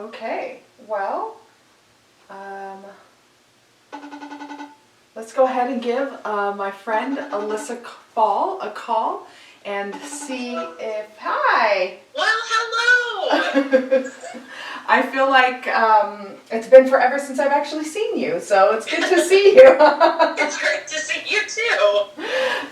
Okay, well, um, let's go ahead and give my friend Alyssa Foll a call and see if, hi! Well, hello! I feel like it's been forever since I've actually seen you, so it's good to see you. It's great to see you too.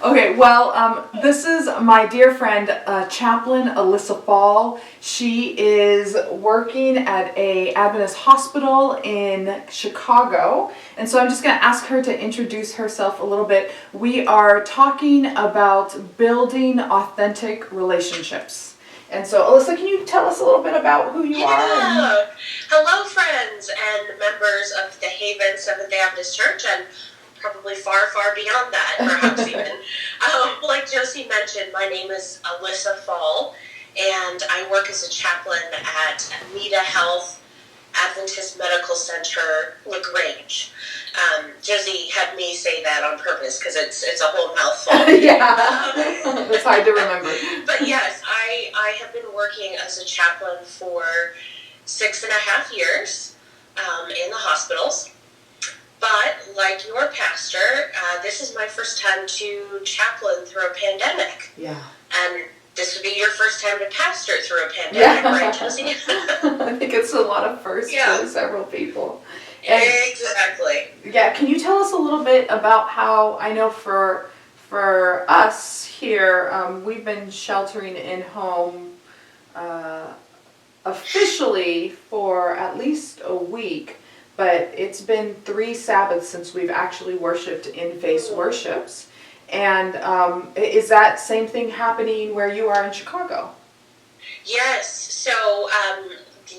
Okay, well, this is my dear friend, Chaplain Alyssa Foll. She is working at a Adventist hospital in Chicago, and so I'm just going to ask her to introduce herself a little bit. We are talking about building authentic relationships. And so, Alyssa, can you tell us a little bit about who you are? Yeah. Hello, friends and members of the Haven Seventh-day Adventist Church, and probably far, far beyond that, perhaps even. Like Josie mentioned, my name is Alyssa Foll, and I work as a chaplain at Meta Health Adventist Medical Center, LaGrange. Josie had me say that on purpose because it's a whole mouthful. Yeah, it's hard to remember. But yes, I have been working as a chaplain for 6.5 years in the hospitals. But like your pastor, this is my first time to chaplain through a pandemic. Yeah. And this would be your first time to pastor through a pandemic, right, Josie? I think it's a lot of firsts for several people. And, exactly. Yeah, can you tell us a little bit about how, I know for us here, we've been sheltering in home officially for at least a week, but it's been 3 Sabbaths since we've actually worshipped in-face worships. And is that same thing happening where you are in Chicago? Yes. So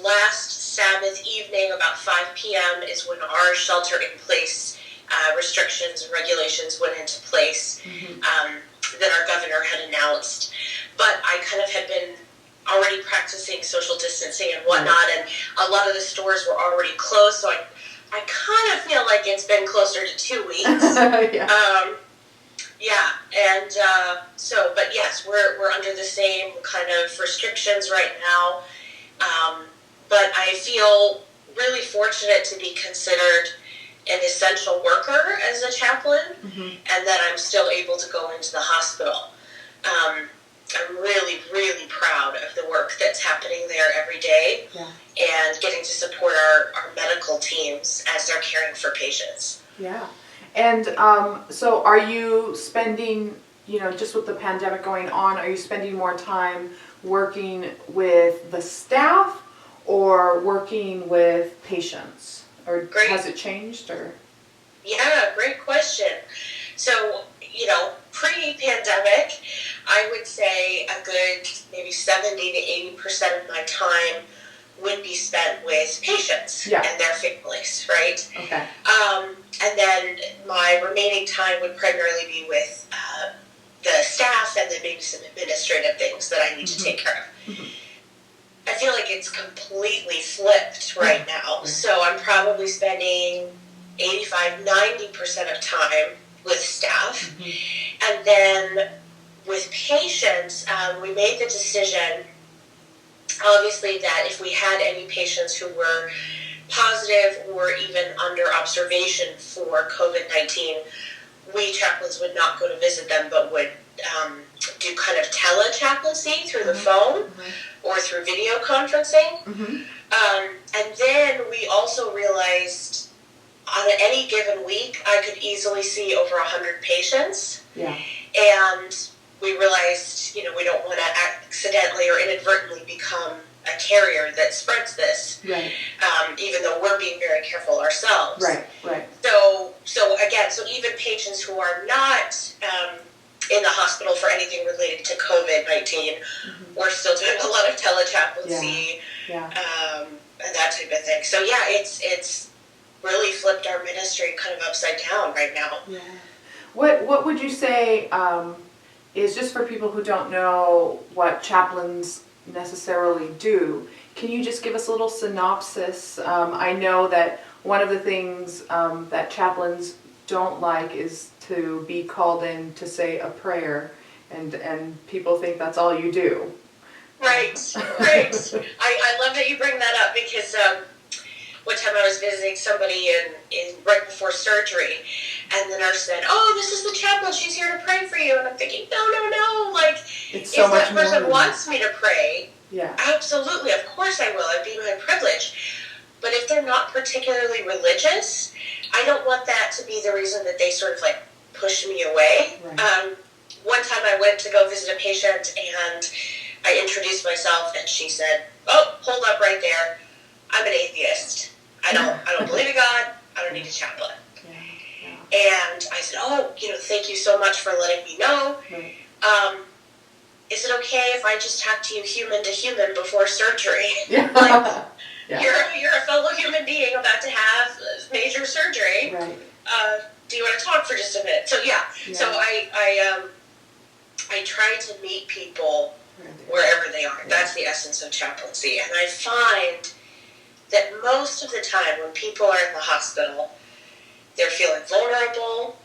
last Sabbath evening, about 5 p.m., is when our shelter-in-place restrictions and regulations went into place that our governor had announced. But I kind of had been already practicing social distancing and whatnot, and a lot of the stores were already closed, so I kind of feel like it's been closer to 2 weeks. But yes, we're under the same kind of restrictions right now. But I feel really fortunate to be considered an essential worker as a chaplain, and that I'm still able to go into the hospital. I'm really, really proud of the work that's happening there every day, and getting to support our medical teams as they're caring for patients. Yeah. And so are you spending, just with the pandemic going on, are you spending more time working with the staff or working with patients? Or has it changed? Or? Yeah, great question. So, pre-pandemic, I would say a good maybe 70 to 80% of my time would be spent with patients and their families, right? Okay. And then my remaining time would primarily be with the staff and then maybe some administrative things that I need to take care of. I feel like it's completely flipped right now. So I'm probably spending 85-90% of time with staff. And then with patients, we made the decision, obviously, that if we had any patients who were positive or even under observation for COVID-19, we chaplains would not go to visit them, but would do kind of tele-chaplaincy through the phone or through video conferencing. And then we also realized on any given week, I could easily see over 100 patients. Yeah. And we realized, we don't want to accidentally or inadvertently become a carrier that spreads this. Right. Even though we're being very careful ourselves. Right. So even patients who are not in the hospital for anything related to COVID-19, we're still doing a lot of telechaplaincy and that type of thing. So it's really flipped our ministry kind of upside down right now. Yeah. What would you say is, just for people who don't know what chaplains necessarily do, can you just give us a little synopsis? I know that one of the things that chaplains don't like is to be called in to say a prayer, and people think that's all you do. Right, right. I love that you bring that up because one time I was visiting somebody in right before surgery, and the nurse said, "Oh, this is the chaplain. She's here to pray for you." And I'm thinking, no, no, no. Like, It's so if much that more person than wants me to pray, yeah. absolutely, of course I will. It'd be my privilege. But if they're not particularly religious, I don't want that to be the reason that they sort of like push me away. Right. One time I went to go visit a patient and I introduced myself and she said, "Oh, hold up right there. I'm an atheist. I don't believe in God. I don't need a chaplain." Yeah. Yeah. And I said, "Oh, thank you so much for letting me know. Right. Is it okay if I just talk to you human to human before surgery?" Yeah. Like, yeah. you're a fellow human being about to have major surgery. Right. Do you want to talk for just a minute? So yeah. So I try to meet people wherever they are. Yeah. That's the essence of chaplaincy. And I find that most of the time when people are in the hospital, they're feeling vulnerable,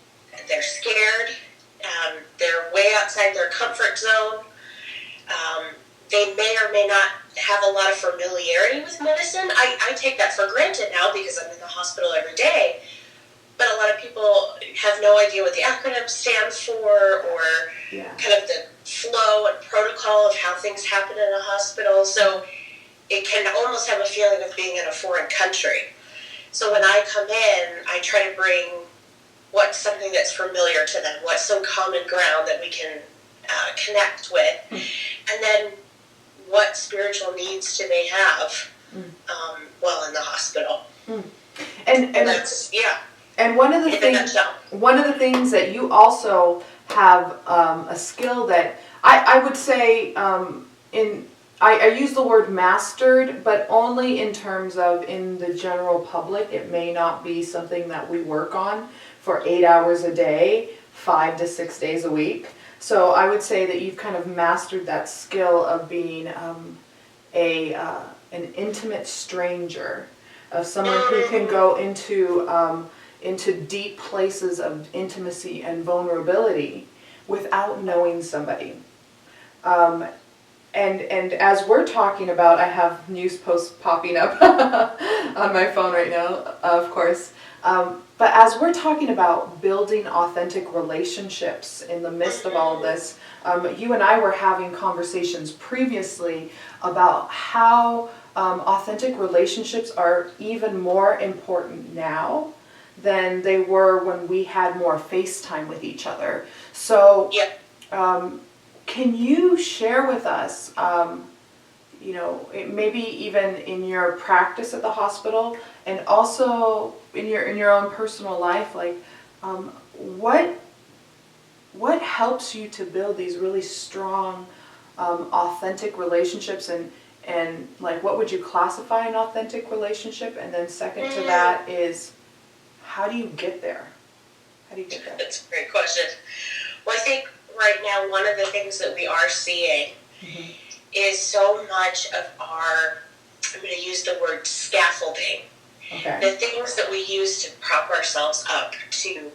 they're scared, they're way outside their comfort zone. They may or may not have a lot of familiarity with medicine. I take that for granted now because I'm in the hospital every day. But a lot of people have no idea what the acronyms stand for or kind of the flow and protocol of how things happen in a hospital. So it can almost have a feeling of being in a foreign country. So when I come in, I try to bring what's something that's familiar to them, what's some common ground that we can connect with, and then what spiritual needs do they have while in the hospital. And that's, and one of the things that you also have a skill that I would say I use the word mastered, but only in terms of in the general public. It may not be something that we work on for 8 hours a day, 5 to 6 days a week. So I would say that you've kind of mastered that skill of being an intimate stranger, of someone who can go into deep places of intimacy and vulnerability without knowing somebody. And as we're talking about, I have news posts popping up on my phone right now, of course. But as we're talking about building authentic relationships in the midst of all of this, you and I were having conversations previously about how authentic relationships are even more important now than they were when we had more FaceTime with each other. So, can you share with us, maybe even in your practice at the hospital, and also in your own personal life, like what helps you to build these really strong, authentic relationships, and like what would you classify an authentic relationship? And then second to that is, how do you get there? How do you get there? That's a great question. Well, I think right now one of the things that we are seeing is so much of our, I'm going to use the word scaffolding, the things that we use to prop ourselves up to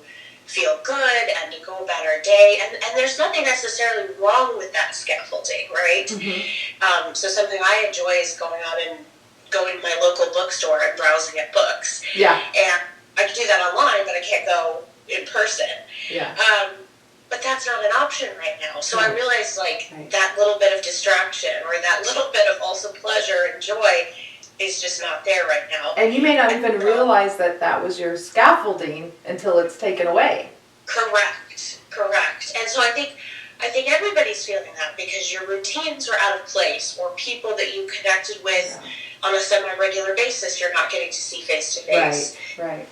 feel good and to go about our day. And there's nothing necessarily wrong with that scaffolding, right? So something I enjoy is going to my local bookstore and browsing at books. Yeah. And I can do that online, but I can't go in person. Yeah. But that's not an option right now. So I realized that little bit of distraction or that little bit of also pleasure and joy is just not there right now. And you may not even realize that was your scaffolding until it's taken away. Correct. And so I think everybody's feeling that because your routines are out of place, or people that you connected with on a semi-regular basis you're not getting to see face to face. Right.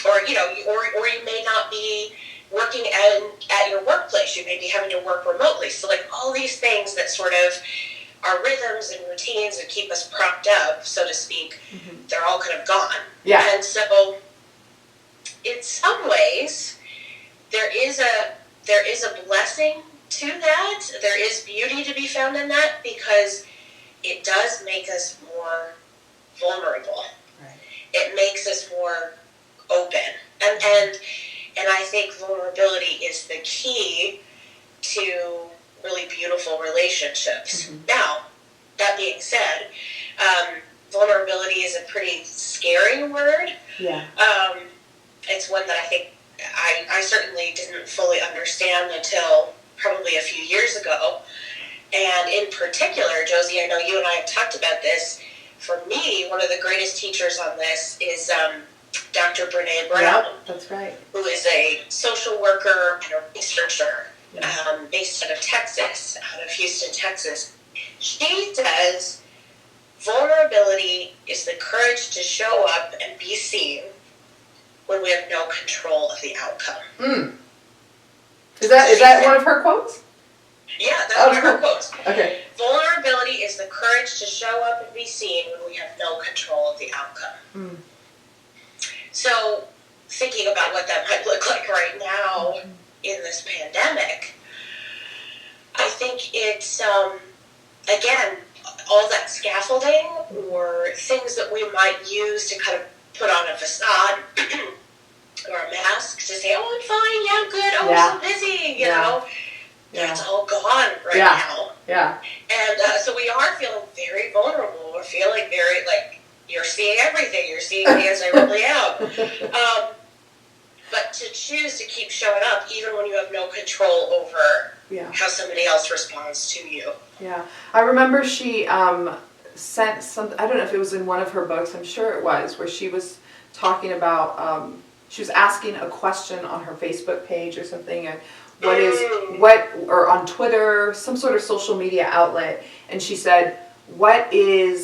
Or you may not be working at your workplace. You may be having to work remotely. So all these things that sort of are rhythms and routines and keep us propped up, so to speak, they're all kind of gone. Yeah. And so in some ways there is a blessing to that. There is beauty to be found in that because it does make us more vulnerable. Right. It makes us more open. And I think vulnerability is the key to really beautiful relationships. Now, that being said, vulnerability is a pretty scary word. Yeah. It's one that I think I certainly didn't fully understand until probably a few years ago. And in particular, Josie, I know you and I have talked about this. For me, one of the greatest teachers on this is Dr. Brene Brown. Yep, that's right. Who is a social worker and a researcher based out of Texas, out of Houston, Texas. She says vulnerability is the courage to show up and be seen when we have no control of the outcome. Is that one of her quotes? Yeah, that's one of her quotes. Okay. Vulnerability is the courage to show up and be seen when we have no control of the outcome. So, thinking about what that might look like right now in this pandemic, I think it's, again, all that scaffolding or things that we might use to kind of put on a facade or a mask to say, oh, I'm fine, yeah, I'm good, oh, we're so busy, you know. That's all gone right now. Yeah. And so we are feeling very vulnerable. We're feeling very, like, you're seeing everything. You're seeing me as I really am. But to choose to keep showing up, even when you have no control over how somebody else responds to you. Yeah. I remember she sent some, I don't know if it was in one of her books, I'm sure it was, where she was talking about, she was asking a question on her Facebook page or something, and or on Twitter, some sort of social media outlet, and she said, what are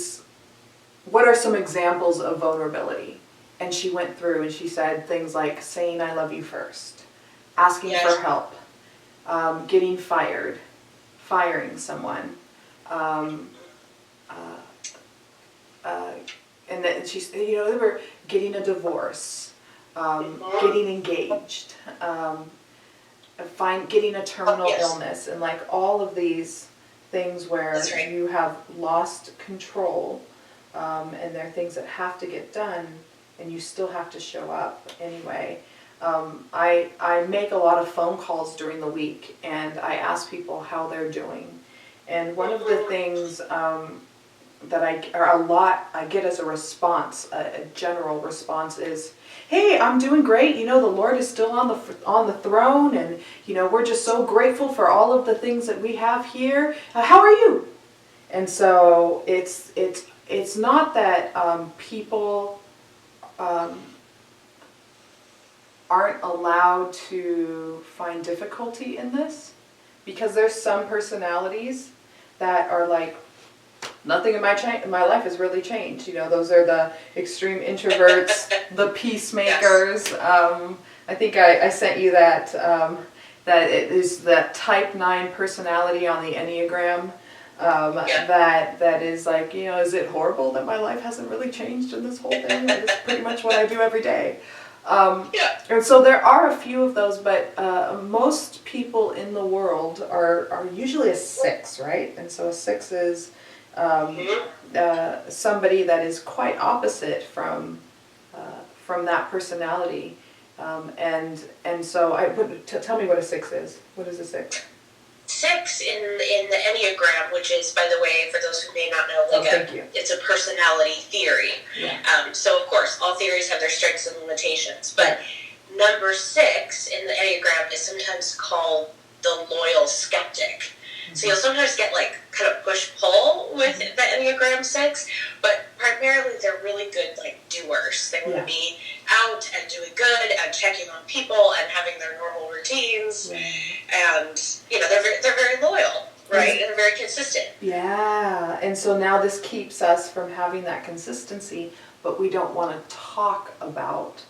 some examples of vulnerability? And she went through and she said things like saying I love you first, asking for help, getting fired, firing someone, and then she said, they were getting a divorce, getting engaged, getting a terminal illness, and like all of these things where you have lost control, and there are things that have to get done, and you still have to show up anyway. I make a lot of phone calls during the week, and I ask people how they're doing. And one of the things that I get as a response, a general response is, hey, I'm doing great. The Lord is still on the throne, and we're just so grateful for all of the things that we have here. How are you? And so it's not that people aren't allowed to find difficulty in this, because there's some personalities that are like, nothing in my life has really changed. Those are the extreme introverts, the peacemakers. I think I sent you that it is that type 9 personality on the Enneagram. That is like, is it horrible that my life hasn't really changed in this whole thing? It's pretty much what I do every day. And so there are a few of those, but most people in the world are usually a 6, right? And so a 6 is somebody that is quite opposite from that personality, and so tell me what a 6 is. What is a 6? 6 in the Enneagram, which is, by the way, for those who may not know, it's a personality theory. So of course, all theories have their strengths and limitations, but number 6 in the Enneagram is sometimes called the loyal skeptic. So you'll sometimes get like kind of push-pull with the Enneagram 6, but primarily they're really good like doers. They want to be out and doing good and checking on people and having their normal routines, and they're very loyal, right? And they're very consistent. Yeah, and so now this keeps us from having that consistency, but we don't want to talk about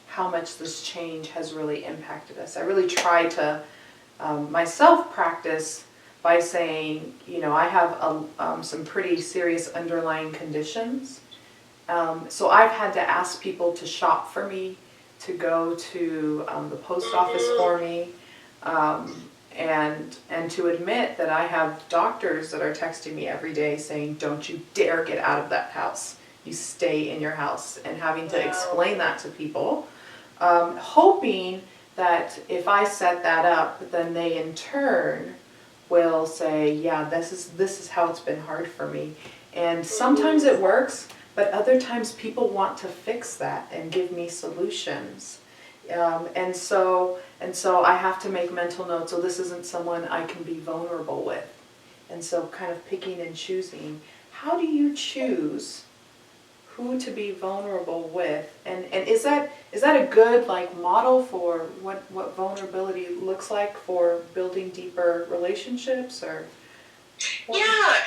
how much this change has really impacted us. I really try to myself practice by saying, I have some pretty serious underlying conditions. So I've had to ask people to shop for me, to go to the post office for me, and to admit that I have doctors that are texting me every day saying, don't you dare get out of that house. You stay in your house, and having to explain that to people, hoping that if I set that up, then they in turn will say, yeah, this is how it's been hard for me. And sometimes it works, but other times people want to fix that and give me solutions. And so I have to make mental notes, so this isn't someone I can be vulnerable with. And so kind of picking and choosing. How do you choose who to be vulnerable with? And is that a good like model for what vulnerability looks like for building deeper relationships, or what? Yeah,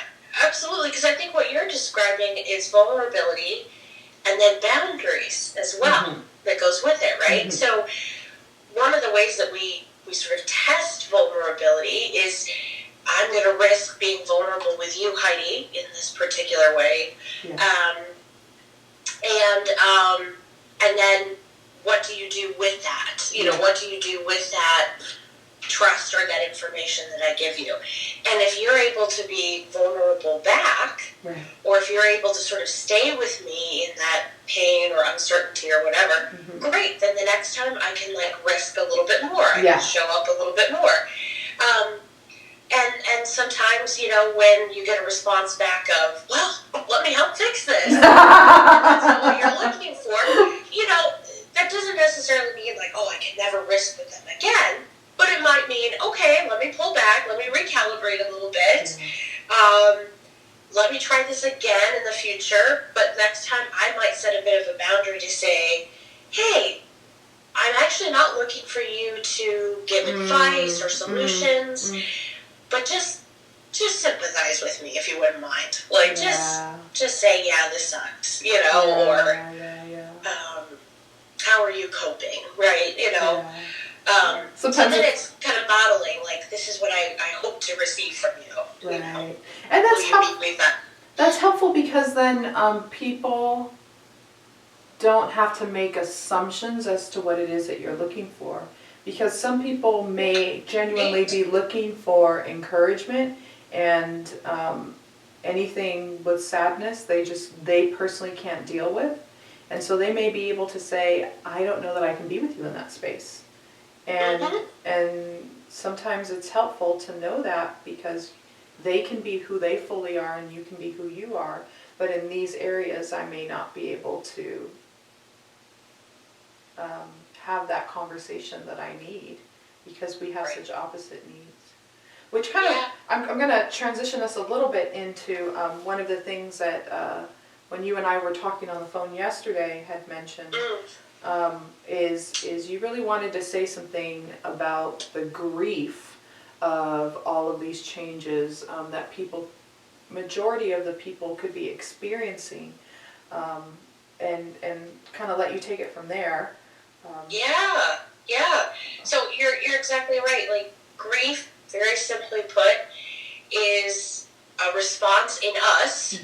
absolutely, because I think what you're describing is vulnerability and then boundaries as well that goes with it, right? So one of the ways that we sort of test vulnerability is, I'm going to risk being vulnerable with you, Heidi, in this particular way. Yeah. And then what do you do with that? You know, what do you do with that trust or that information that I give you? And if you're able to be vulnerable back, Right. or if you're able to sort of stay with me in that pain or uncertainty or whatever, great. Then the next time I can like risk a little bit more. I can show up a little bit more. And sometimes, you know, when you get a response back of, well, let me help fix this. That's not what you're looking for. You know, that doesn't necessarily mean like, oh, I can never risk with them again. But it might mean, okay, let me pull back, let me recalibrate a little bit. Let me try this again in the future. But next time I might set a bit of a boundary to say, hey, I'm actually not looking for you to give advice or solutions, but just sympathize with me if you wouldn't mind. Like, just say, yeah, this sucks, you know, or how are you coping, right? You know. So then it's kind of modeling, like, this is what I hope to receive from you. Right. You know? And that's helpful because then people don't have to make assumptions as to what it is that you're looking for. Because some people may genuinely be looking for encouragement, and anything with sadness they personally can't deal with. And so they may be able to say, I don't know that I can be with you in that space. And sometimes it's helpful to know that, because they can be who they fully are and you can be who you are. But in these areas, I may not be able to have that conversation that I need, because we have such opposite needs. Which kind of, I'm going to transition us a little bit into one of the things that when you and I were talking on the phone yesterday had mentioned, is you really wanted to say something about the grief of all of these changes that majority of the people could be experiencing, and kind of let you take it from there. So you're exactly right. Like, grief, very simply put, is a response in us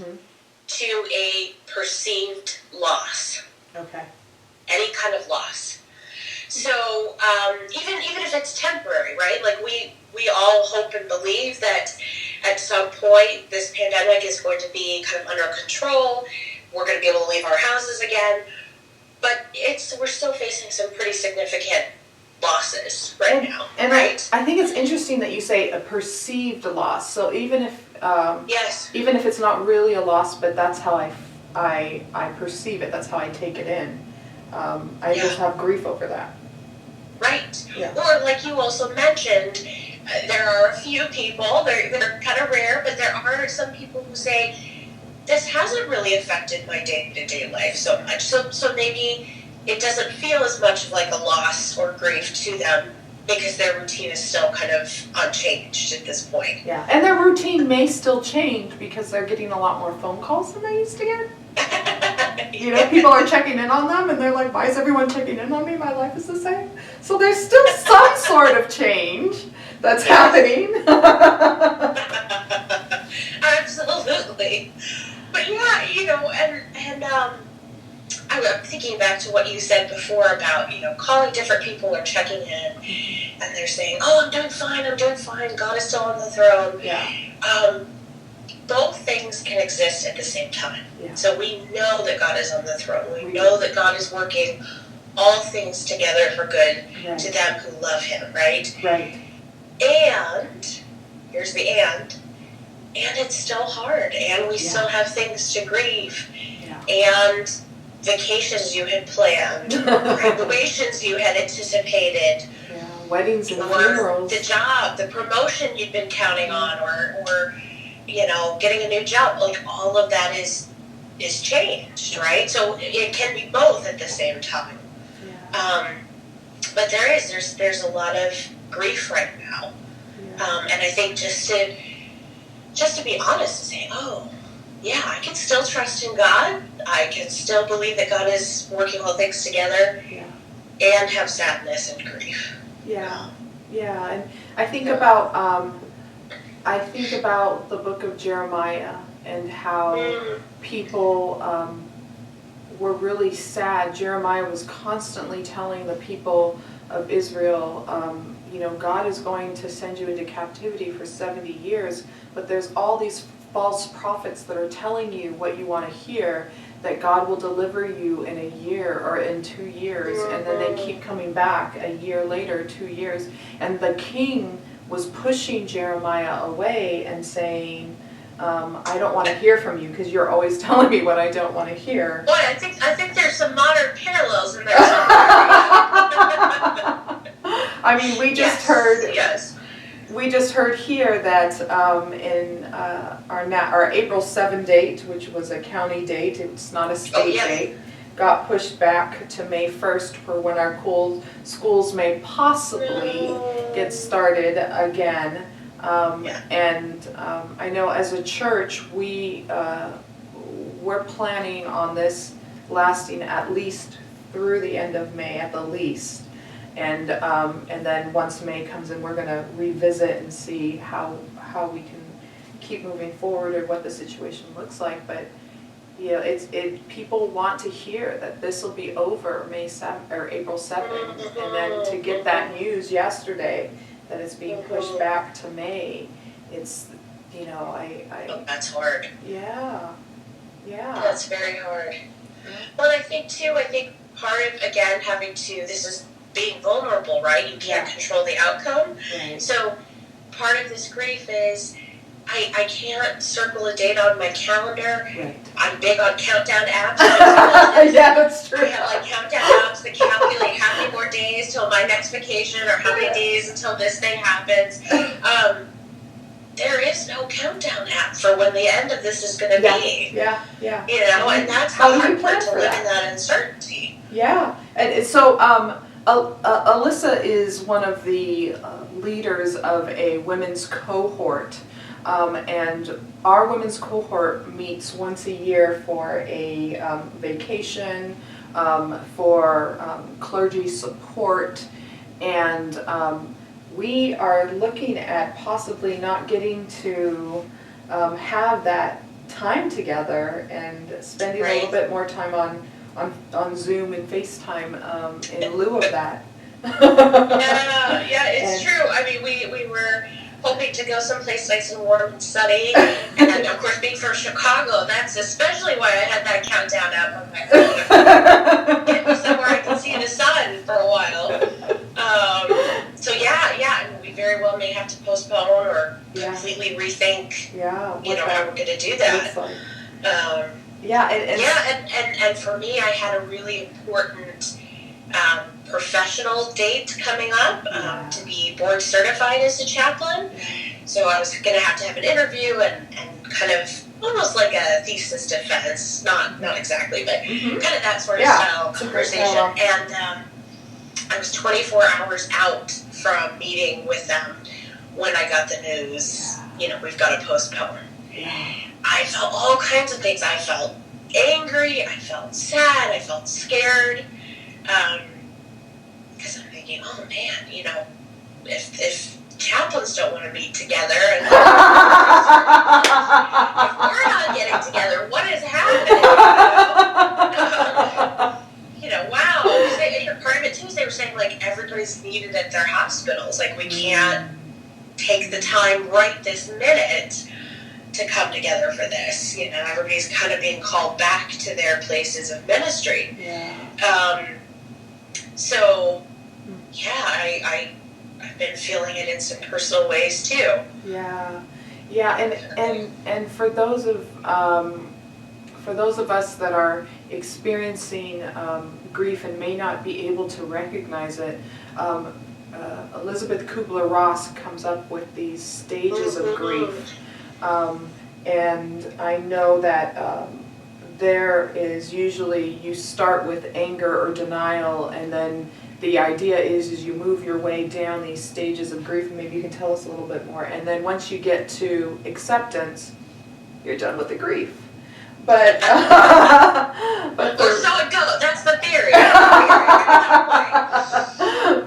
to a perceived loss. Okay. Any kind of loss. So even if it's temporary, right? Like, we all hope and believe that at some point this pandemic is going to be kind of under control. We're going to be able to leave our houses again. But we're still facing some pretty significant losses now. And right? I think it's interesting that you say a perceived loss. So even if even if it's not really a loss, but that's how I perceive it. That's how I take it in. I just have grief over that. Right. Yeah. Or like you also mentioned, there are a few people, they're kind of rare, but there are some people who say, this hasn't really affected my day-to-day life so much. So maybe it doesn't feel as much like a loss or grief to them, because their routine is still kind of unchanged at this point. Yeah, and their routine may still change because they're getting a lot more phone calls than they used to get. You know, people are checking in on them and they're like, why is everyone checking in on me? My life is the same. So there's still some sort of change that's happening. Absolutely. But yeah, you know, and I'm thinking back to what you said before about, you know, calling different people or checking in, and they're saying, oh, I'm doing fine, God is still on the throne. Yeah. Both things can exist at the same time. Yeah. So we know that God is on the throne. We know that God is working all things together for good to them who love Him, right? Right. And here's the and it's still hard, and we still have things to grieve, and vacations you had planned, graduations you had anticipated, weddings and funerals, the job, the promotion you'd been counting on, or getting a new job. Like, all of that is changed, right? So it can be both at the same time. But there's a lot of grief right now, and I think just to be honest and say, oh, yeah, I can still trust in God. I can still believe that God is working all things together, and have sadness and grief. And I think about the book of Jeremiah and how people were really sad. Jeremiah was constantly telling the people of Israel, God is going to send you into captivity for 70 years, but there's all these false prophets that are telling you what you want to hear, that God will deliver you in a year or in 2 years, and then they keep coming back a year later, 2 years, and the king was pushing Jeremiah away and saying, I don't want to hear from you because you're always telling me what I don't want to hear. Boy, I think there's some modern parallels in there. I mean, we just heard here that in our April 7 date, which was a county date, it's not a state date, got pushed back to May 1st for when our schools may possibly get started again. And I know as a church, we're planning on this lasting at least through the end of May at the least. And then once May comes in, we're going to revisit and see how we can keep moving forward or what the situation looks like. But people want to hear that this will be over May 7th or April 7th, and then to get that news yesterday that it's being pushed back to May, it's that's hard. Yeah. That's very hard. Well, I think part of, again, this is being vulnerable, right? You can't control the outcome. Right. So part of this grief is I can't circle a date on my calendar. Right. I'm big on countdown apps. Yeah, that's true. I have countdown apps that calculate how many more days till my next vacation, or how many days until this thing happens. There is no countdown app for when the end of this is going to be. Yeah. And that's how hard to live in that uncertainty. Yeah, and so Alyssa is one of the leaders of a women's cohort, and our women's cohort meets once a year for a vacation, for clergy support, and we are looking at possibly not getting to have that time together and spending a little bit more time on Zoom and FaceTime in lieu of that. It's true. I mean, we were hoping to go someplace nice and warm and sunny, and then, of course, being from Chicago, that's especially why I had that countdown app on my phone. Get me somewhere I can see the sun for a while. And we very well may have to postpone or completely rethink, how we're going to do that. And for me, I had a really important professional date coming up to be board certified as a chaplain. So I was going to have an interview and kind of almost like a thesis defense, not exactly, but kind of that sort of style conversation. And I was 24 hours out from meeting with them when I got the news, we've got to postpone. I felt all kinds of things. I felt angry, I felt sad, I felt scared, because I'm thinking, oh man, if chaplains don't want to meet together, and if we're not getting together, what is happening? Wow. Part of it too is they were saying everybody's needed at their hospitals. We can't take the time right this minute to come together for this. Everybody's kind of being called back to their places of ministry. I I've been feeling it in some personal ways too. Yeah, yeah, and for those of us that are experiencing grief and may not be able to recognize it, Elizabeth Kubler-Ross comes up with these stages of grief, and I know that there is usually you start with anger or denial, and then the idea is you move your way down these stages of grief, and maybe you can tell us a little bit more. And then once you get to acceptance, you're done with the grief. But but so it goes. That's the theory.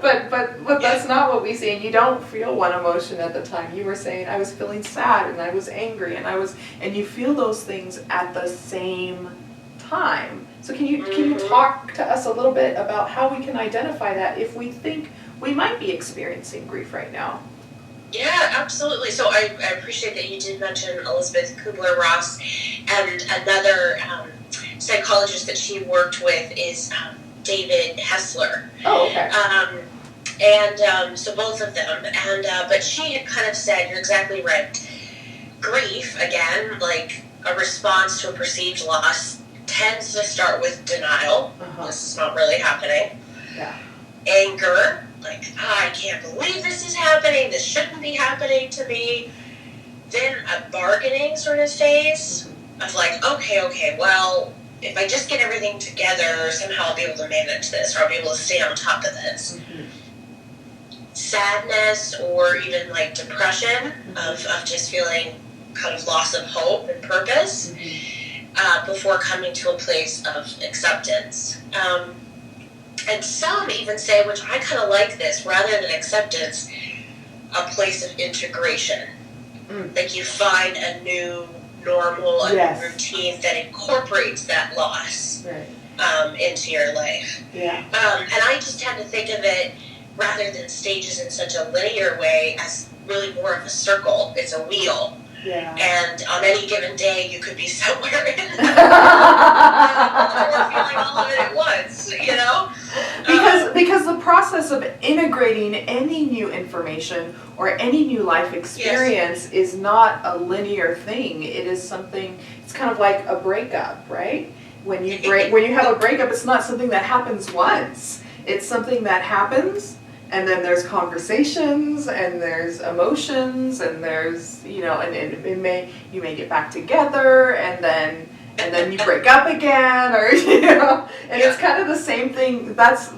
but that's not what we see. And you don't feel one emotion at the time. You were saying I was feeling sad and I was angry and you feel those things at the same time. So can you talk to us a little bit about how we can identify that if we think we might be experiencing grief right now? Yeah, absolutely. So I appreciate that you did mention Elizabeth Kubler-Ross, and another psychologist that she worked with is David Hessler. Oh, okay. So both of them, but she had kind of said, you're exactly right. Grief, again, like a response to a perceived loss, tends to start with denial. This is not really happening. Yeah. Anger, like, I can't believe this is happening, this shouldn't be happening to me. Then a bargaining sort of phase of like, okay, well, if I just get everything together, somehow I'll be able to manage this, or I'll be able to stay on top of this. Sadness, or even like depression of just feeling kind of loss of hope and purpose, before coming to a place of acceptance. And some even say, which I kind of like this, rather than acceptance, a place of integration. Like you find a new normal, a new routine that incorporates that loss into your life. Yeah. And I just tend to think of it, rather than stages in such a linear way, as really more of a circle. It's a wheel. Yeah. And on any given day, you could be somewhere in or feeling all of it at once, you know? Because the process of integrating any new information or any new life experience is not a linear thing. It is something, it's kind of like a breakup, right? When you have a breakup, it's not something that happens once. It's something that happens, and then there's conversations, and there's emotions, and there's, you know, and you may get back together, and then you break up again, or, you know, and it's kind of the same thing. That's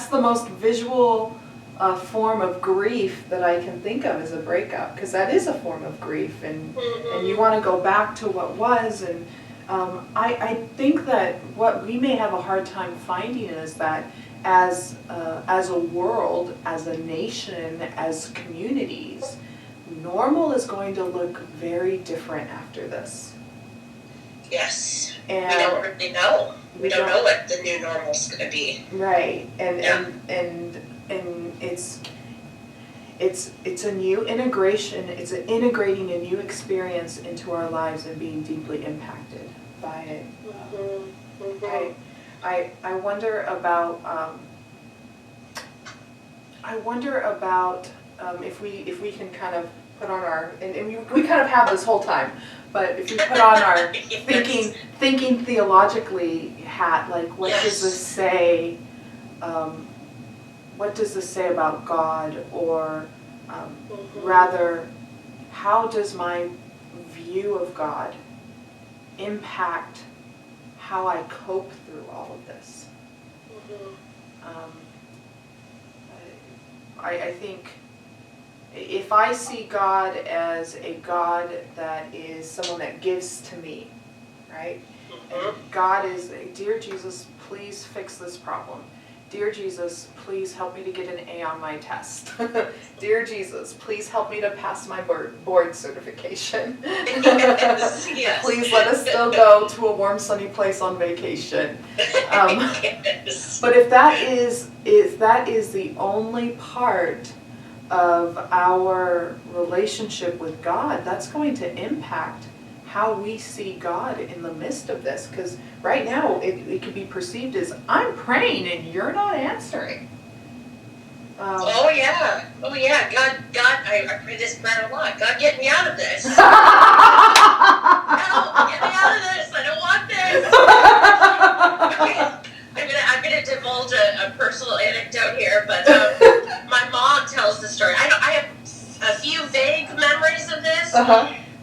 the most visual form of grief that I can think of, as a breakup, because that is a form of grief, and you want to go back to what was, and I think that what we may have a hard time finding is that as a world, as a nation, as communities, normal is going to look very different after this. Yes. And we don't really know. We don't know what the new normal is going to be. Right. And it's a new integration. It's integrating a new experience into our lives and being deeply impacted by it. I wonder about if we can kind of put on our, and we kind of have this whole time, but if we put on our thinking theologically hat, like what does this say? What does this say about God, or rather, how does my view of God impact how I cope through all of this? I think if I see God as a God that is someone that gives to me, right? And God is, dear Jesus, please fix this problem. Dear Jesus, please help me to get an A on my test. Dear Jesus, please help me to pass my board certification. Yes. Please let us still go to a warm, sunny place on vacation. But if that is the only part of our relationship with God, that's going to impact how we see God in the midst of this. Because right now it could be perceived as, I'm praying and you're not answering. Oh yeah. God, I pray this prayer a lot. God, get me out of this. Help, get me out of this. I don't want this. I'm gonna divulge a personal anecdote here, but my mom tells the story. I have a few vague memories of this.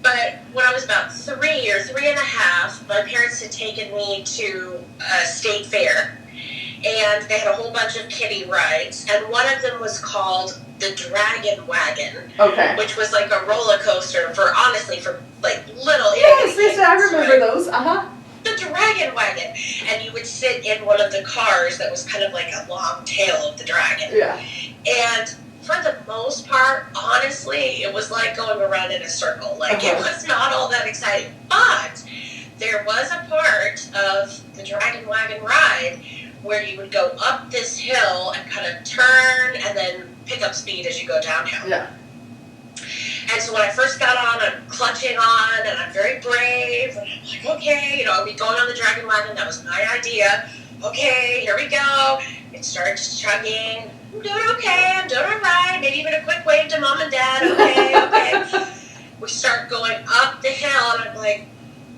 But when I was about 3 or 3.5, my parents had taken me to a state fair. And they had a whole bunch of kiddie rides. And one of them was called the Dragon Wagon. Okay. Which was like a roller coaster for like little Yes, I remember those. The Dragon Wagon. And you would sit in one of the cars that was kind of like a long tail of the dragon. Yeah. And for the most part, honestly, it was like going around in a circle. Like, it was not all that exciting. But there was a part of the Dragon Wagon ride where you would go up this hill and kind of turn and then pick up speed as you go downhill. Yeah. And so when I first got on, I'm clutching on, and I'm very brave. And I'm like, okay, I'll be going on the Dragon Wagon. That was my idea. Okay, here we go. It starts chugging. I'm doing okay. I'm doing all right. Maybe even a quick wave to mom and dad. Okay. We start going up the hill, and I'm like,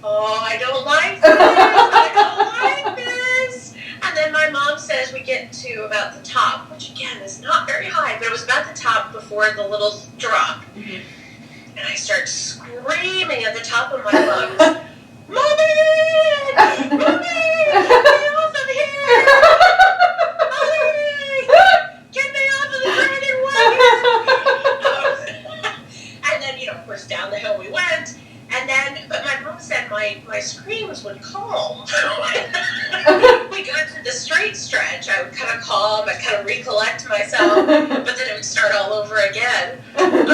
oh, I don't like this. I don't like this. And then my mom says we get to about the top, which again is not very high, but it was about the top before the little drop. Mm-hmm. And I start screaming at the top of my lungs, Mommy! Mommy! Get me off of here! Mommy! Get me off of the Dragon Wagon! And then, of course, down the hill we went. And then, but my mom said my screams would calm. We got to the straight stretch, I would kind of calm, I'd kind of recollect myself, but then it would start all over again. And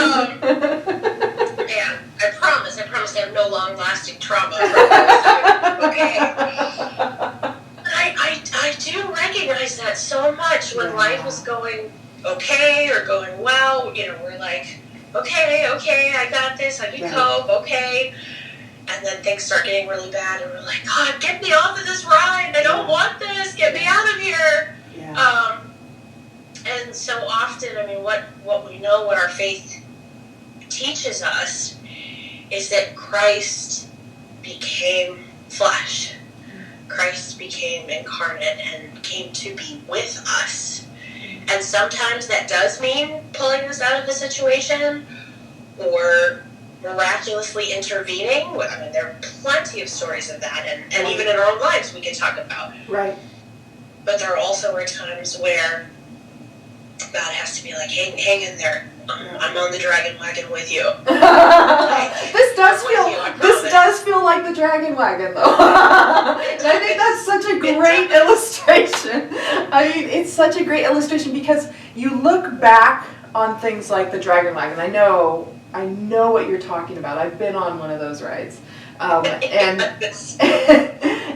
I promise I have no long-lasting trauma from this. Okay. But I do recognize that so much when life is going okay or going well, we're like, okay, I got this, I can cope, okay. And then things start getting really bad, and we're like, God, get me off of this ride. I don't want this. Get me out of here. Yeah. And so often, what we know, what our faith teaches us, is that Christ became flesh. Christ became incarnate and came to be with us. And sometimes that does mean pulling us out of the situation or miraculously intervening. There are plenty of stories of that, and even in our own lives we can talk about. Right. But there also are times where God has to be like, hang in there. I'm on the Dragon Wagon with you. This does feel like the Dragon Wagon, though. And I think that's such a great illustration. It's such a great illustration because you look back on things like the Dragon Wagon. I know what you're talking about. I've been on one of those rides.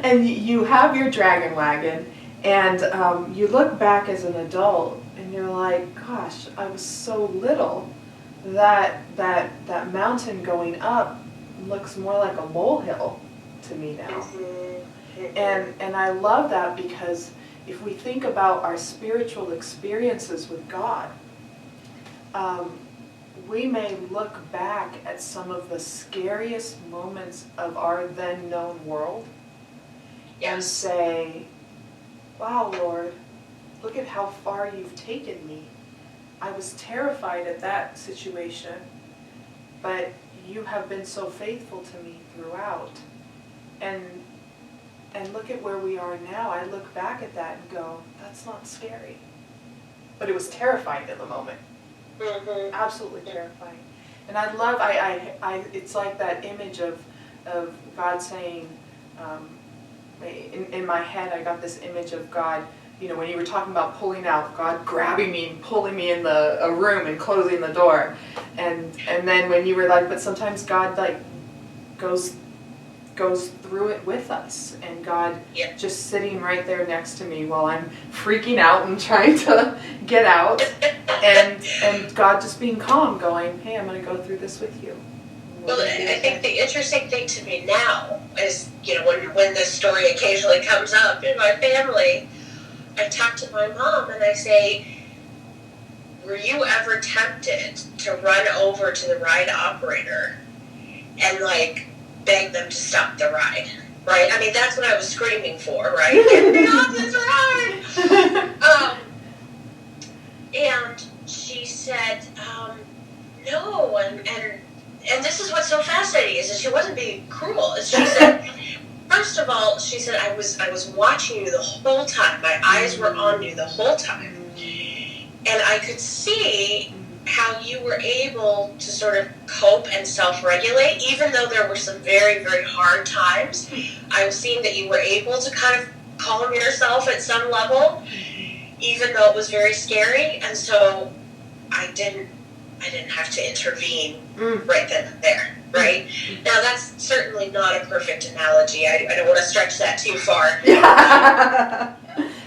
And you have your Dragon Wagon, and you look back as an adult, and you're like, gosh, I was so little that mountain going up looks more like a molehill to me now. And I love that because if we think about our spiritual experiences with God, we may look back at some of the scariest moments of our then known world and say, wow, Lord, look at how far you've taken me. I was terrified at that situation, but you have been so faithful to me throughout. And look at where we are now. I look back at that and go, that's not scary. But it was terrifying in the moment. Mm-hmm. Absolutely terrifying. And I love, it's like that image of God saying, in my head I got this image of God, when you were talking about pulling out, God grabbing me and pulling me in a room and closing the door. And then when you were like, but sometimes God goes through it with us, and God just sitting right there next to me while I'm freaking out and trying to get out, and God just being calm, going, hey, I'm going to go through this with you. Well, I think the interesting thing to me now is, when this story occasionally comes up in my family, I talk to my mom and I say, were you ever tempted to run over to the ride operator and like beg them to stop the ride? Right? I mean, that's what I was screaming for, right? Get me off this ride! And she said, no, and this is what's so fascinating is that she wasn't being cruel. She said, first of all, she said, I was watching you the whole time. My eyes were on you the whole time. And I could see how you were able to sort of cope and self-regulate, even though there were some very, very hard times. I was seeing that you were able to kind of calm yourself at some level, even though it was very scary. And so I didn't have to intervene right then and there, right? Now, that's certainly not a perfect analogy. I don't want to stretch that too far.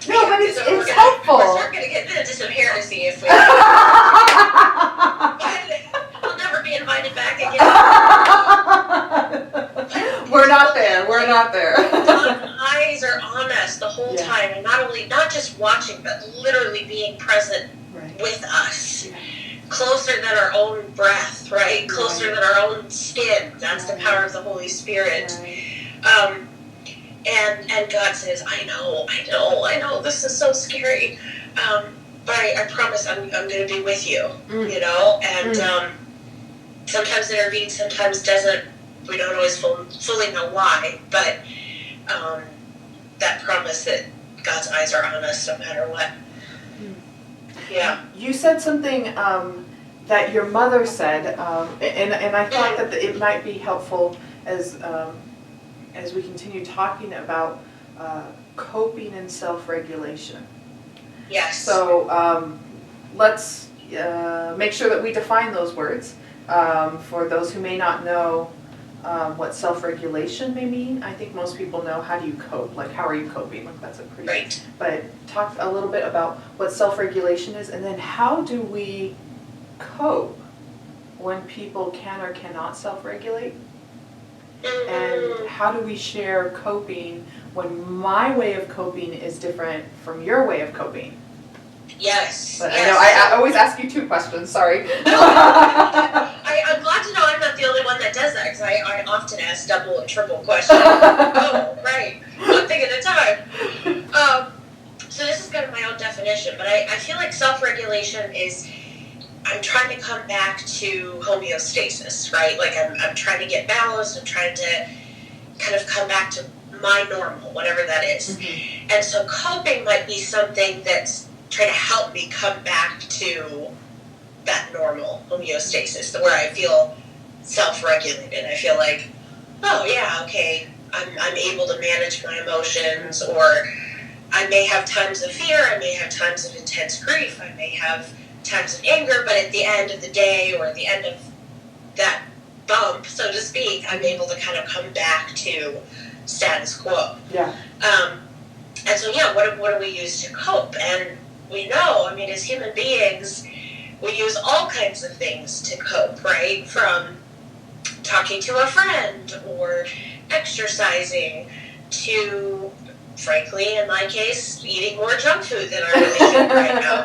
No, but it's helpful. We're going to get into some heresy if we... We'll never be invited back again. We're not there. We're not there. God's eyes are on us the whole time, and not just watching, but literally being present with us. Yeah. Closer than our own breath, right? Closer than our own skin. That's the power of the Holy Spirit. And God says, I know, this is so scary. But I promise I'm going to be with you, you know? And sometimes intervenes, sometimes doesn't. We don't always fully know why, but that promise that God's eyes are on us no matter what. Yeah. You said something that your mother said, and I thought that it might be helpful as we continue talking about coping and self-regulation. Yes. So let's make sure that we define those words for those who may not know what self-regulation may mean. I think most people know, how do you cope? Like, how are you coping? Like, that's a pretty... Right. But talk a little bit about what self-regulation is, and then how do we cope when people can or cannot self-regulate? And how do we share coping when my way of coping is different from your way of coping? Yes. But yes. I know I always ask you two questions, sorry. I'm glad to know I'm not the only one that does that, because I often ask double and triple questions. Oh, right. One thing at a time. So this is kind of my own definition, but I feel like self-regulation is, I'm trying to come back to homeostasis, right? Like I'm trying to get balanced, I'm trying to kind of come back to my normal, whatever that is. And so coping might be something that's trying to help me come back to that normal homeostasis, where I feel self-regulated. I feel like, oh yeah, okay, I'm able to manage my emotions, or I may have times of fear, I may have times of intense grief, I may have times of anger, but at the end of the day, or at the end of that bump, so to speak, I'm able to kind of come back to status quo. Yeah. And so, yeah, what do we use to cope? And we know, I mean, as human beings, we use all kinds of things to cope, right? From talking to a friend, or exercising, to, frankly, in my case, eating more junk food than I really should right now.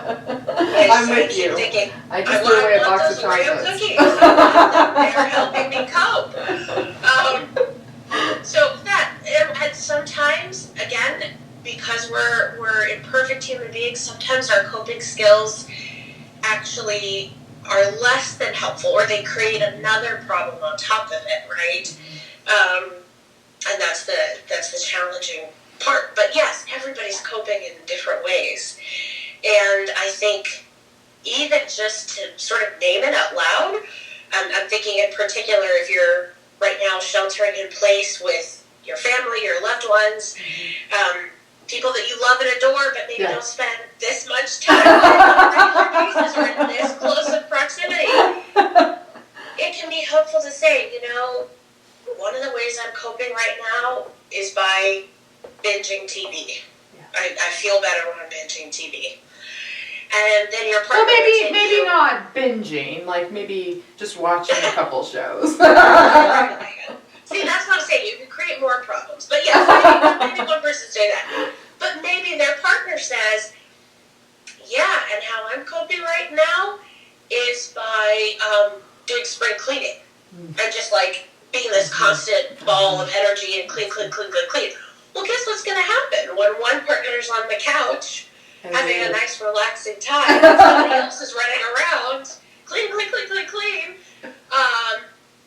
I'm with you. Thinking, I just threw away a box of chocolates. Cookies. They're helping me cope. So that, and sometimes, again, because we're imperfect human beings, sometimes our coping skills actually are less than helpful, or they create another problem on top of it, right? And that's the challenging part. But yes, everybody's coping in different ways. And I think even just to sort of name it out loud, I'm thinking in particular, if you're right now sheltering in place with your family, your loved ones, people that you love and adore, but maybe don't spend this much time on a regular basis, or in this close of proximity, it can be helpful to say, you know, one of the ways I'm coping right now is by binging TV. Yeah. I feel better when I'm binging TV. And then your partner maybe not binging, like maybe just watching a couple shows. See, that's what I'm saying. You can create more problems. But yes, maybe one person say that. But maybe their partner says, yeah, and how I'm coping right now is by doing spring cleaning and just like being this constant ball of energy and clean, clean, clean, clean, clean. Well, guess what's going to happen when one partner's on the couch having a nice, relaxing time, and somebody else is running around, clean, clean, clean, clean, clean.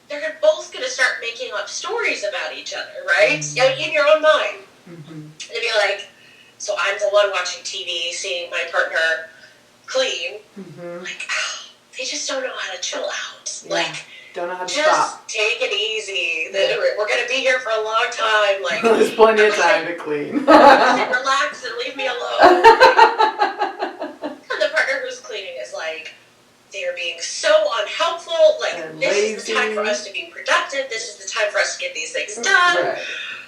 They're both going to start making up stories about each other, right? In your own mind. And be like, so I'm the one watching TV, seeing my partner clean. Like, they just don't know how to chill out. Yeah. Like, don't know how to just stop. take it easy. We're going to be here for a long time. Like, there's plenty of time to clean. Relax and leave me alone. And the partner who's cleaning is like, they're being so unhelpful. Like, and this lazy. is the time for us to be productive. This is the time for us to get these things done. Right.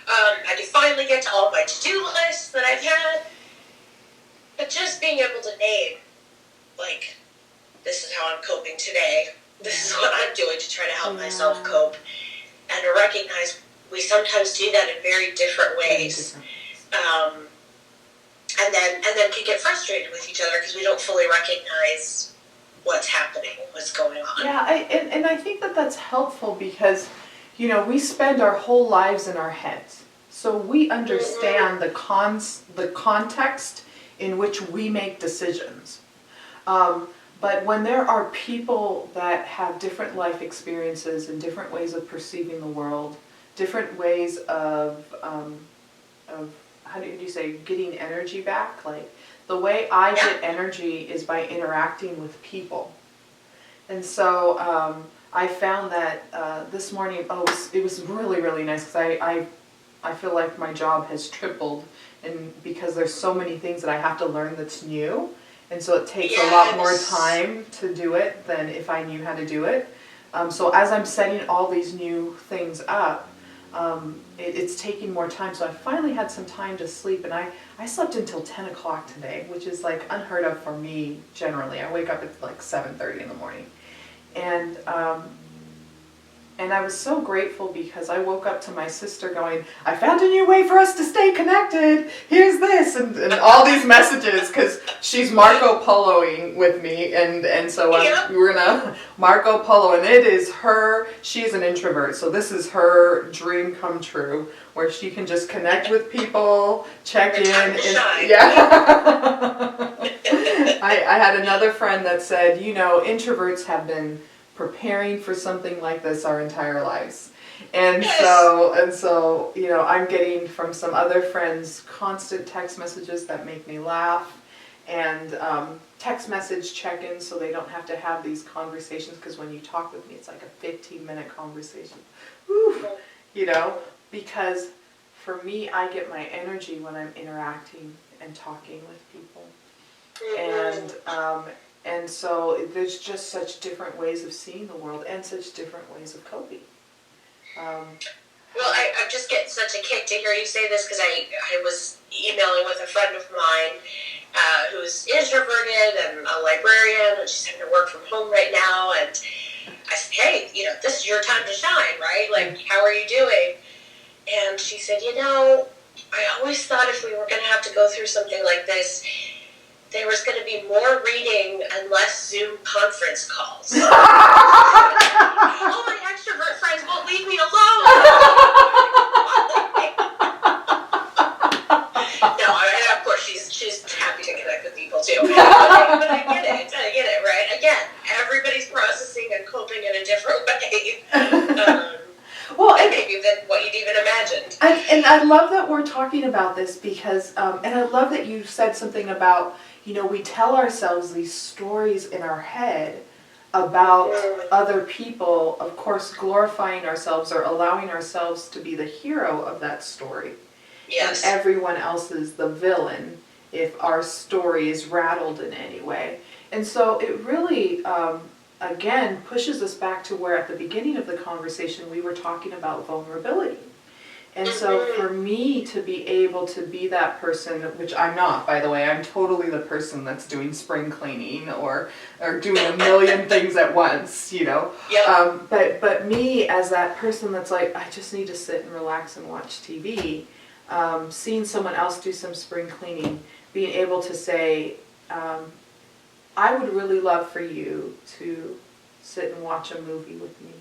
I can finally get to all my to-do lists that I've had. But just being able to name, like, this is how I'm coping today. This is what I'm doing to try to help myself cope. And to recognize we sometimes do that in very different ways. And then can get frustrated with each other because we don't fully recognize what's happening, what's going on. Yeah, and I think that that's helpful because, you know, we spend our whole lives in our heads. So we understand the context in which we make decisions. But when there are people that have different life experiences and different ways of perceiving the world, different ways of how do you say, getting energy back? Like, the way I get energy is by interacting with people. And so I found that this morning, it was really, really nice because I feel like my job has tripled, and because there's so many things that I have to learn that's new. And so it takes a lot more time to do it than if I knew how to do it. So as I'm setting all these new things up, it's taking more time. So I finally had some time to sleep, and I slept until 10 o'clock today, which is like unheard of for me generally. I wake up at like 7:30 in the morning. And I was so grateful because I woke up to my sister going, I found a new way for us to stay connected. Here's this, and all these messages, because she's Marco Poloing with me, and so we're gonna Marco Polo, and it is her. She's an introvert, so this is her dream come true, where she can just connect with people, check in, and I had another friend that said, you know, introverts have been preparing for something like this our entire lives. And so, you know, I'm getting from some other friends constant text messages that make me laugh, and text message check-ins so they don't have to have these conversations, because when you talk with me it's like a 15-minute conversation. Whew, you know, because for me, I get my energy when I'm interacting and talking with people. And so there's just such different ways of seeing the world and such different ways of coping. Well, I'm just getting such a kick to hear you say this, because I was emailing with a friend of mine who's introverted and a librarian, and she's having to work from home right now, and I said, hey, you know, this is your time to shine, right? Like, how are you doing? And she said, you know, I always thought if we were going to have to go through something like this, there was going to be more reading and less Zoom conference calls. All my extrovert friends won't leave me alone. No, and of course she's happy to connect with people too. But I get it, right? Again, everybody's processing and coping in a different way. Well, and maybe than what you'd even imagined. And I love that we're talking about this because, and I love that you said something about, you know, we tell ourselves these stories in our head about other people, of course, glorifying ourselves or allowing ourselves to be the hero of that story. Yes. And everyone else is the villain if our story is rattled in any way. And so it really, again, pushes us back to where at the beginning of the conversation we were talking about vulnerability. And so for me to be able to be that person, which I'm not, by the way, I'm totally the person that's doing spring cleaning or doing a million things at once, you know. Yep. But me as that person that's like, I just need to sit and relax and watch TV, seeing someone else do some spring cleaning, being able to say, I would really love for you to sit and watch a movie with me.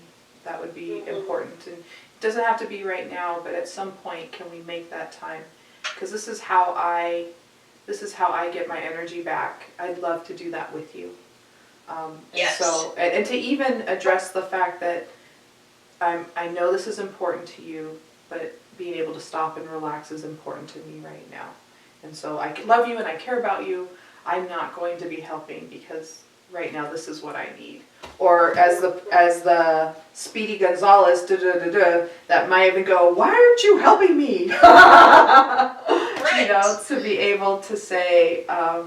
That would be important. And it doesn't have to be right now, but at some point, can we make that time? Because this is how I get my energy back. I'd love to do that with you. Yes. And to even address the fact that I know this is important to you, but being able to stop and relax is important to me right now. And so I love you and I care about you. I'm not going to be helping because right now this is what I need. Or as the Speedy Gonzales that might even go, why aren't you helping me? Right. You know, to be able to say, I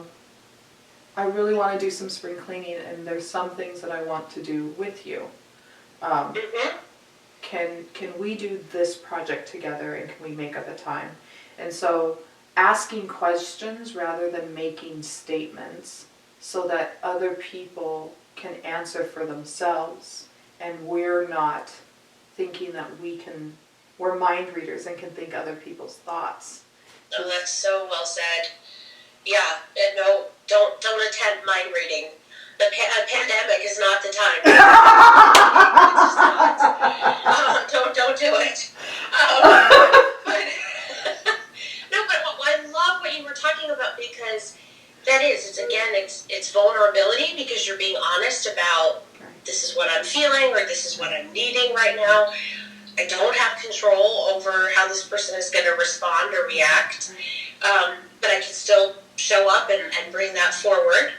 really want to do some spring cleaning and there's some things that I want to do with you. Can we do this project together and can we make up the time? And so asking questions rather than making statements so that other people can answer for themselves and we're not thinking that we're mind readers and can think other people's thoughts. Oh, that's so well said. Yeah, and no, don't attempt mind reading. The pandemic is not the time. It's just not. Don't do it. But no, but I love what you were talking about because it's vulnerability because you're being honest about this is what I'm feeling or this is what I'm needing right now. I don't have control over how this person is going to respond or react, but I can still show up and bring that forward.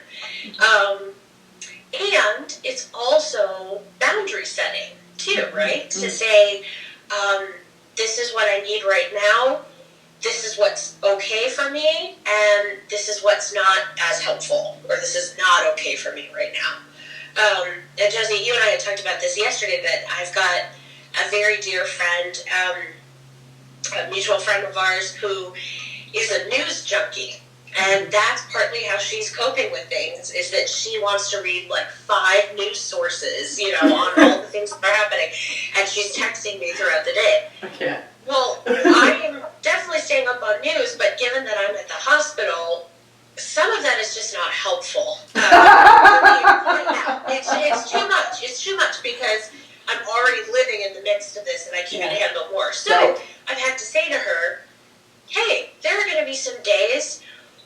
And it's also boundary setting too, right? To say, this is what I need right now, this is what's okay for me, and this is what's not as helpful, or this is not okay for me right now. And Josie, you and I had talked about this yesterday, that I've got a very dear friend, a mutual friend of ours, who is a news junkie. And that's partly how she's coping with things, is that she wants to read like 5 news sources, on all the things that are happening. And she's texting me throughout the day. I can't. Well, I am definitely staying up on news, but given that I'm at the hospital, some of that is just not helpful. Right now. It's too much. It's too much because I'm already living in the midst of this and I can't handle more. So I've had to say to her, hey, there are going to be some days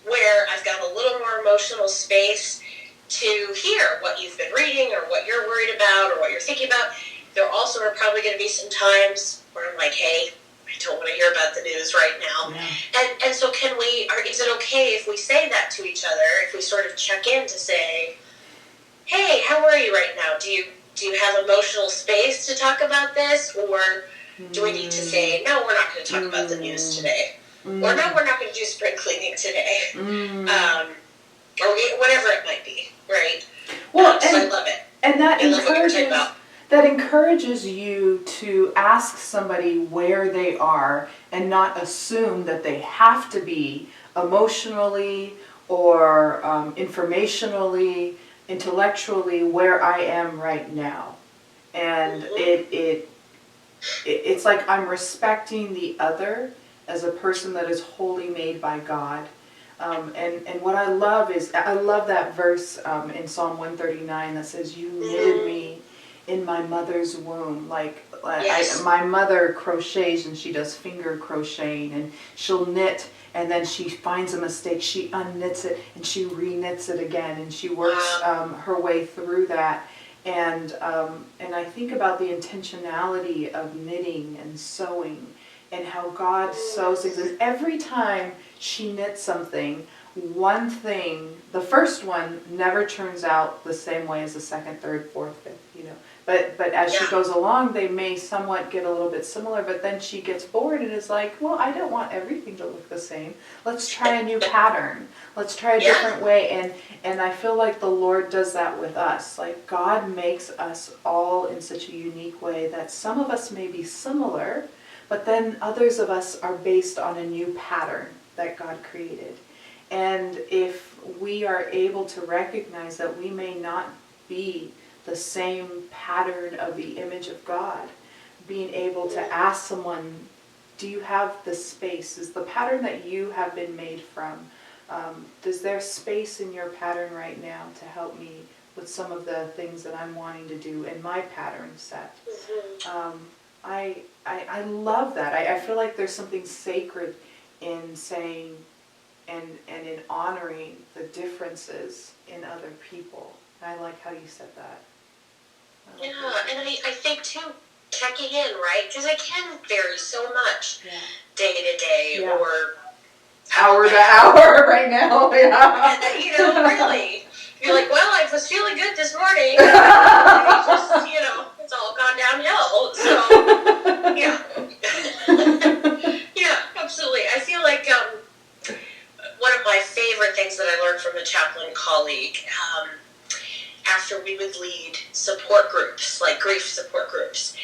where I've got a little more emotional space to hear what you've been reading or what you're worried about or what you're thinking about. There also are probably going to be some times where I'm like, hey, I don't want to hear about the news right now. Yeah. And so is it okay if we say that to each other, if we sort of check in to say, hey, how are you right now? Do you have emotional space to talk about this? Or do we need to say, no, we're not going to talk about the news today? Or no, we're not going to do spring cleaning today. Or whatever it might be, right? Well, so I love it. And that encourages you to ask somebody where they are and not assume that they have to be emotionally or informationally, intellectually where I am right now. And it's like I'm respecting the other as a person that is wholly made by God. And what I love is, I love that verse in Psalm 139 that says, you knitted me in my mother's womb. My mother crochets and she does finger crocheting and she'll knit and then she finds a mistake, she unknits it and she reknits it again and she works her way through that. And I think about the intentionality of knitting and sewing and how God sews things. And every time she knits something, one thing, the first one never turns out the same way as the second, third, fourth, fifth, But as she goes along, they may somewhat get a little bit similar, but then she gets bored and is like, well, I don't want everything to look the same. Let's try a new pattern. Let's try a different way. And I feel like the Lord does that with us. Like God makes us all in such a unique way that some of us may be similar, but then others of us are based on a new pattern that God created. And if we are able to recognize that we may not be the same pattern of the image of God, being able to ask someone, do you have the space? Is the pattern that you have been made from Is there space in your pattern right now to help me with some of the things that I'm wanting to do in my pattern set? I love that. I feel like there's something sacred in saying and in honoring the differences in other people. I like how you said that. And I think too, checking in, right? Because it can vary so much day to day or hour to hour right now. Yeah. And, really, you're like, well, I was feeling good this morning. And just, it's all gone downhill. So, yeah, absolutely. I feel like one of my favorite things that I learned from a chaplain colleague, after we would lead support groups, like grief support groups,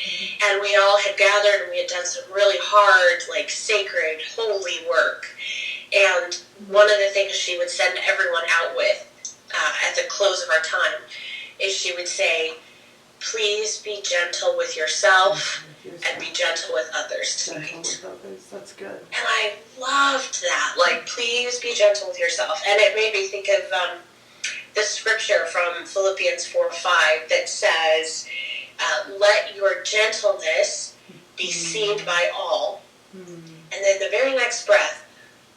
and we all had gathered and we had done some really hard, like sacred, holy work. And one of the things she would send everyone out with at the close of our time is she would say, please be gentle with yourself and be gentle with others tonight. Gentle with others, that's good. And I loved that. Like, please be gentle with yourself. And it made me think of the scripture from Philippians 4:5 that says, let your gentleness be seen by all. And then the very next breath,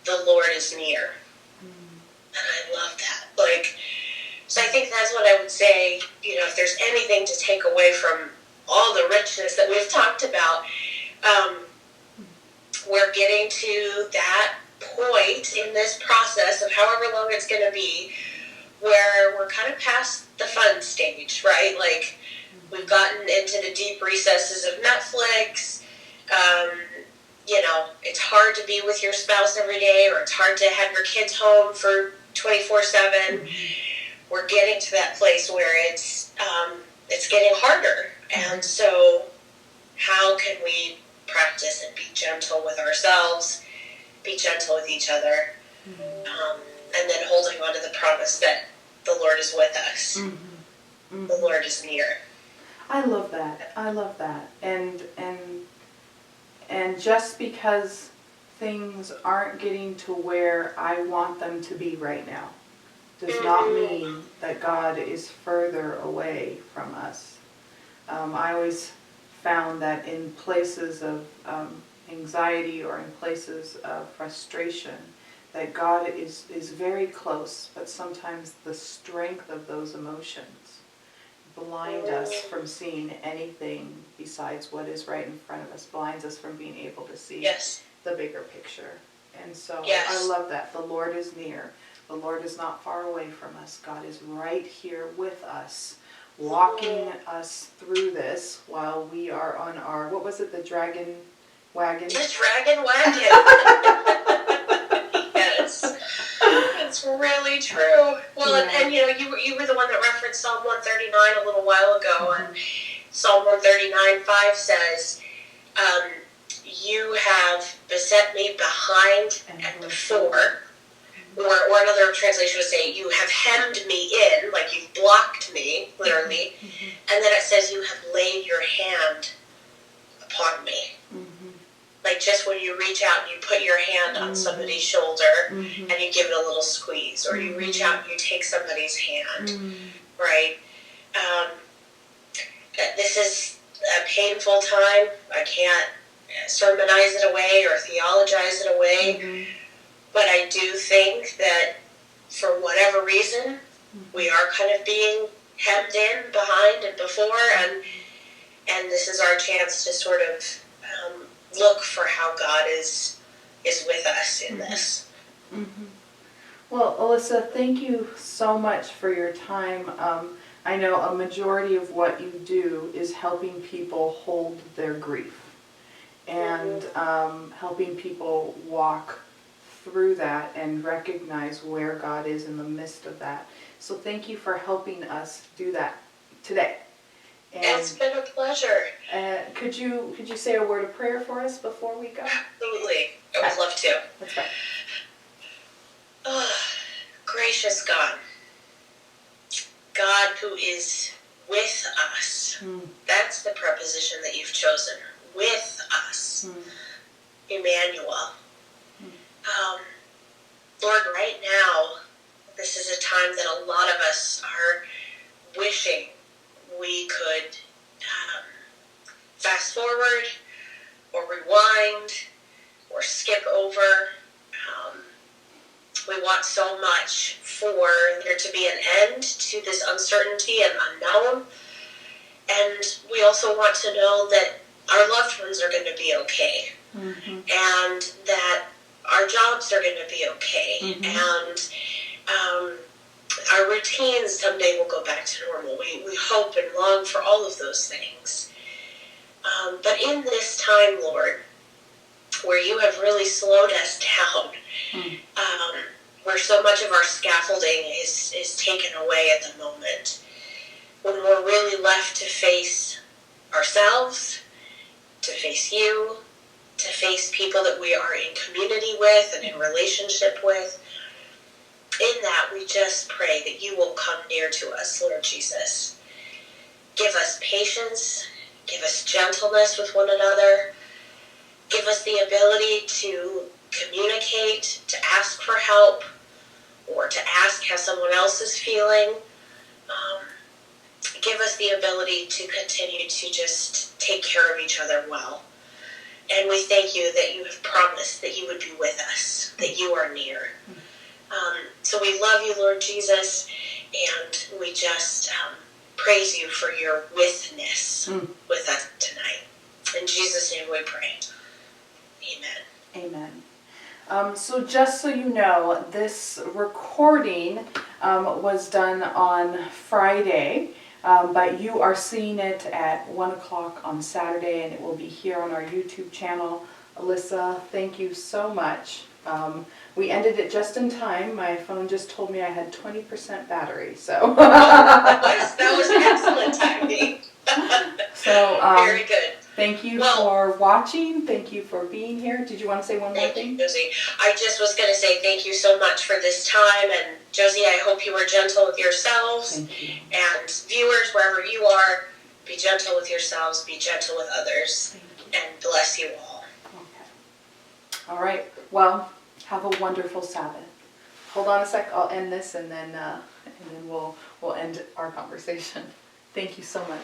the Lord is near. And I love that. So I think that's what I would say, if there's anything to take away from all the richness that we've talked about, we're getting to that point in this process of however long it's going to be where we're kind of past the fun stage, right? Like, we've gotten into the deep recesses of Netflix. It's hard to be with your spouse every day, or it's hard to have your kids home for 24/7. We're getting to that place where it's getting harder. And so how can we practice and be gentle with ourselves, be gentle with each other, and then holding on to the promise that the Lord is with us. The Lord is near. I love that. And just because things aren't getting to where I want them to be right now does not mean that God is further away from us. I always found that in places of anxiety or in places of frustration, that God is very close, but sometimes the strength of those emotions blind us from seeing anything besides what is right in front of us, blinds us from being able to see the bigger picture. And so I love that. The Lord is near. The Lord is not far away from us. God is right here with us, walking us through this while we are on our, what was it, the dragon wagon? The dragon wagon. Yes. It's really true. Well, and you were the one that referenced Psalm 139 a little while ago, and Psalm 139:5 says, you have beset me behind and before. Or another translation would say, you have hemmed me in, like you've blocked me, literally. And then it says, you have laid your hand upon me. Like just when you reach out and you put your hand on somebody's shoulder and you give it a little squeeze, or you reach out and you take somebody's hand, right? This is a painful time. I can't sermonize it away or theologize it away. But I do think that for whatever reason, we are kind of being hemmed in behind and before, and this is our chance to sort of look for how God is with us in this. Well, Alyssa, thank you so much for your time. I know a majority of what you do is helping people hold their grief and helping people walk through that and recognize where God is in the midst of that. So thank you for helping us do that today. And it's been a pleasure. Could you say a word of prayer for us before we go? Absolutely. I would love to. That's right. Oh, gracious God. God who is with us. That's the preposition that you've chosen. With us. Emmanuel. Lord, right now, this is a time that a lot of us are wishing we could fast forward or rewind or skip over. We want so much for there to be an end to this uncertainty and unknown. And we also want to know that our loved ones are going to be okay. Mm-hmm. And that our jobs are going to be okay. Mm-hmm. And our routines someday will go back to normal. We hope and long for all of those things. But in this time, Lord, where you have really slowed us down, where so much of our scaffolding is taken away at the moment, when we're really left to face ourselves, to face you, to face people that we are in community with and in relationship with, in that we just pray that you will come near to us, Lord Jesus. Give us patience, give us gentleness with one another, give us the ability to communicate, to ask for help, or to ask how someone else is feeling. Give us the ability to continue to just take care of each other well. And we thank you that you have promised that you would be with us, that you are near. So we love you, Lord Jesus, and we just praise you for your witness with us tonight. In Jesus' name we pray. Amen. Amen. So just so you know, this recording was done on Friday, but you are seeing it at 1 o'clock on Saturday, and it will be here on our YouTube channel. Alyssa, thank you so much. We ended it just in time. My phone just told me I had 20% battery, so. that was excellent timing. So, very good. Thank you for watching. Thank you for being here. Did you want to say one more thing? Thank you, Josie. I just was going to say thank you so much for this time. And Josie, I hope you were gentle with yourselves. Thank you. And viewers, wherever you are, be gentle with yourselves, be gentle with others, and bless you all. Okay. All right. Well, have a wonderful Sabbath. Hold on a sec. I'll end this, and then we'll end our conversation. Thank you so much.